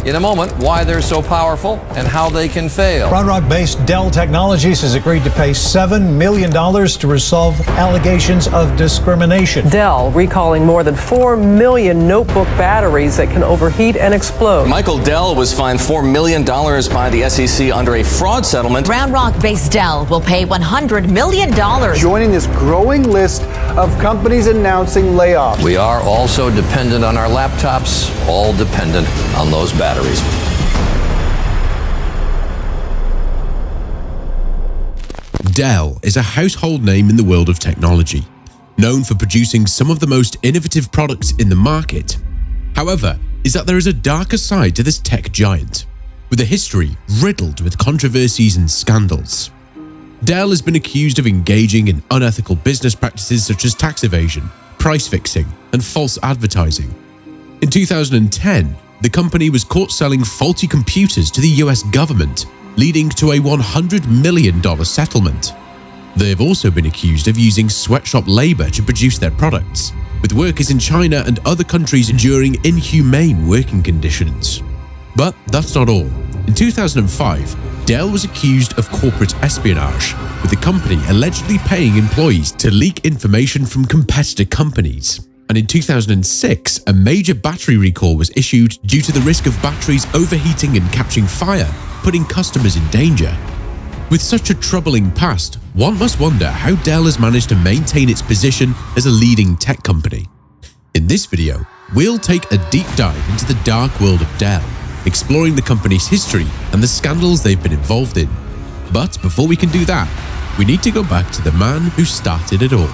In a moment, why they're so powerful and how they can fail. Prologue-based Dell Technologies has agreed to pay $7 million to resolve allegations of discrimination. Dell recalling more than 4 million notebook batteries that can overheat and explode. Michael Dell was fined $4 million by the SEC under a fraud settlement. Round Rock-based Dell will pay $100 million. Joining this growing list of companies announcing layoffs. We are also dependent on our laptops, all dependent on those batteries. Dell is a household name in the world of technology, known for producing some of the most innovative products in the market. However, is that there is a darker side to this tech giant, with a history riddled with controversies and scandals. Dell has been accused of engaging in unethical business practices such as tax evasion, price fixing, and false advertising. In 2010, the company was caught selling faulty computers to the US government, leading to a $100 million settlement. They have also been accused of using sweatshop labor to produce their products, with workers in China and other countries enduring inhumane working conditions. But that's not all. In 2005, Dell was accused of corporate espionage, with the company allegedly paying employees to leak information from competitor companies. And in 2006, a major battery recall was issued due to the risk of batteries overheating and catching fire, putting customers in danger. With such a troubling past, one must wonder how Dell has managed to maintain its position as a leading tech company. In this video, we'll take a deep dive into the dark world of Dell, exploring the company's history and the scandals they've been involved in. But before we can do that, we need to go back to the man who started it all.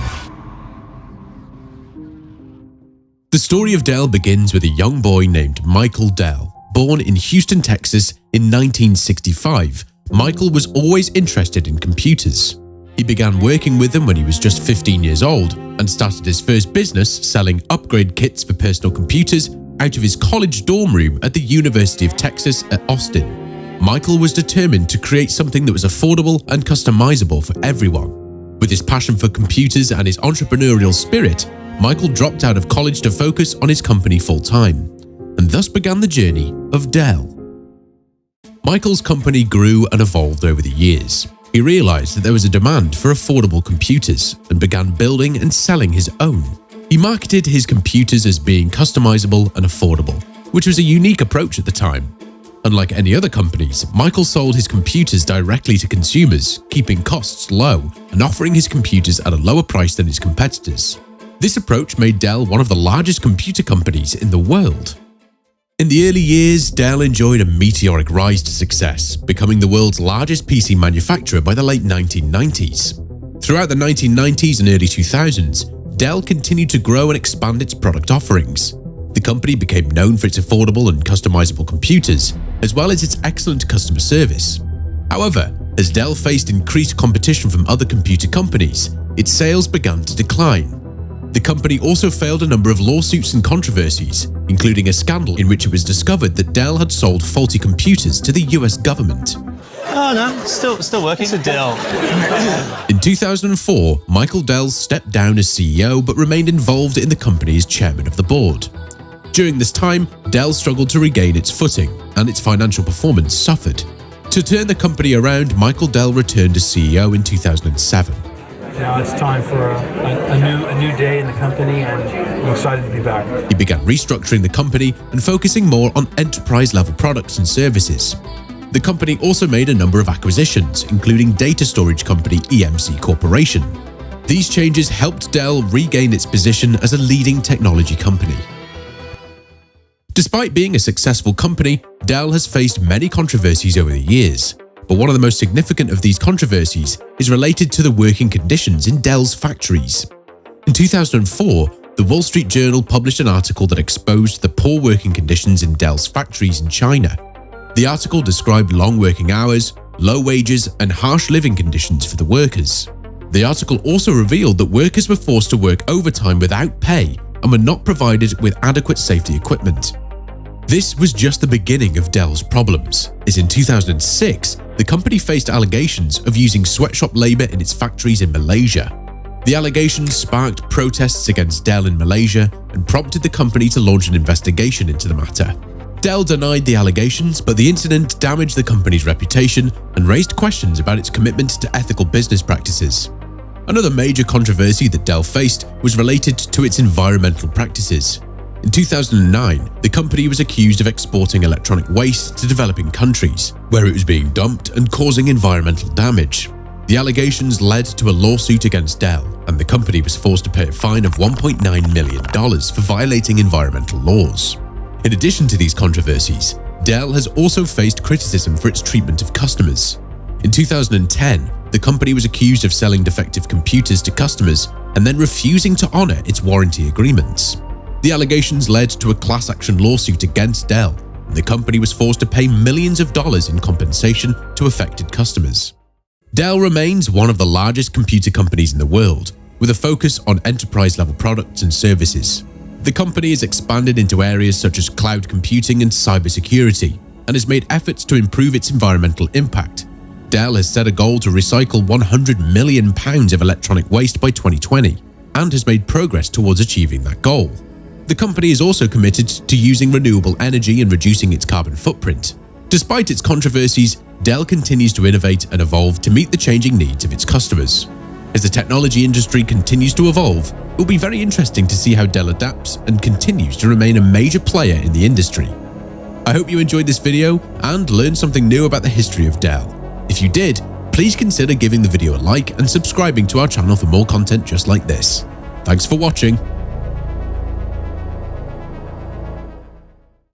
The story of Dell begins with a young boy named Michael Dell. Born in Houston, Texas in 1965, Michael was always interested in computers. He began working with them when he was just 15 years old and started his first business selling upgrade kits for personal computers out of his college dorm room at the University of Texas at Austin. Michael was determined to create something that was affordable and customizable for everyone. With his passion for computers and his entrepreneurial spirit, Michael dropped out of college to focus on his company full-time, and thus began the journey of Dell. Michael's company grew and evolved over the years. He realized that there was a demand for affordable computers and began building and selling his own. He marketed his computers as being customizable and affordable, which was a unique approach at the time. Unlike any other companies, Michael sold his computers directly to consumers, keeping costs low and offering his computers at a lower price than his competitors. This approach made Dell one of the largest computer companies in the world. In the early years, Dell enjoyed a meteoric rise to success, becoming the world's largest PC manufacturer by the late 1990s. Throughout the 1990s and early 2000s, Dell continued to grow and expand its product offerings. The company became known for its affordable and customizable computers, as well as its excellent customer service. However, as Dell faced increased competition from other computer companies, its sales began to decline. The company also failed a number of lawsuits and controversies, including a scandal in which it was discovered that Dell had sold faulty computers to the US government. Oh no, still working. It's a Dell. In 2004, Michael Dell stepped down as CEO but remained involved in the company as chairman of the board. During this time, Dell struggled to regain its footing, and its financial performance suffered. To turn the company around, Michael Dell returned as CEO in 2007. Now it's time for a new day in the company, and I'm excited to be back. He began restructuring the company and focusing more on enterprise-level products and services. The company also made a number of acquisitions, including data storage company EMC Corporation. These changes helped Dell regain its position as a leading technology company. Despite being a successful company, Dell has faced many controversies over the years. But one of the most significant of these controversies is related to the working conditions in Dell's factories. In 2004, the Wall Street Journal published an article that exposed the poor working conditions in Dell's factories in China. The article described long working hours, low wages, and harsh living conditions for the workers. The article also revealed that workers were forced to work overtime without pay and were not provided with adequate safety equipment. This was just the beginning of Dell's problems, as in 2006, the company faced allegations of using sweatshop labor in its factories in Malaysia. The allegations sparked protests against Dell in Malaysia and prompted the company to launch an investigation into the matter. Dell denied the allegations, but the incident damaged the company's reputation and raised questions about its commitment to ethical business practices. Another major controversy that Dell faced was related to its environmental practices. In 2009, the company was accused of exporting electronic waste to developing countries, where it was being dumped and causing environmental damage. The allegations led to a lawsuit against Dell, and the company was forced to pay a fine of $1.9 million for violating environmental laws. In addition to these controversies, Dell has also faced criticism for its treatment of customers. In 2010, the company was accused of selling defective computers to customers and then refusing to honor its warranty agreements. The allegations led to a class action lawsuit against Dell, and the company was forced to pay millions of dollars in compensation to affected customers. Dell remains one of the largest computer companies in the world, with a focus on enterprise-level products and services. The company has expanded into areas such as cloud computing and cybersecurity, and has made efforts to improve its environmental impact. Dell has set a goal to recycle 100 million pounds of electronic waste by 2020, and has made progress towards achieving that goal. The company is also committed to using renewable energy and reducing its carbon footprint. Despite its controversies, Dell continues to innovate and evolve to meet the changing needs of its customers. As the technology industry continues to evolve, it will be very interesting to see how Dell adapts and continues to remain a major player in the industry. I hope you enjoyed this video and learned something new about the history of Dell. If you did, please consider giving the video a like and subscribing to our channel for more content just like this. Thanks for watching.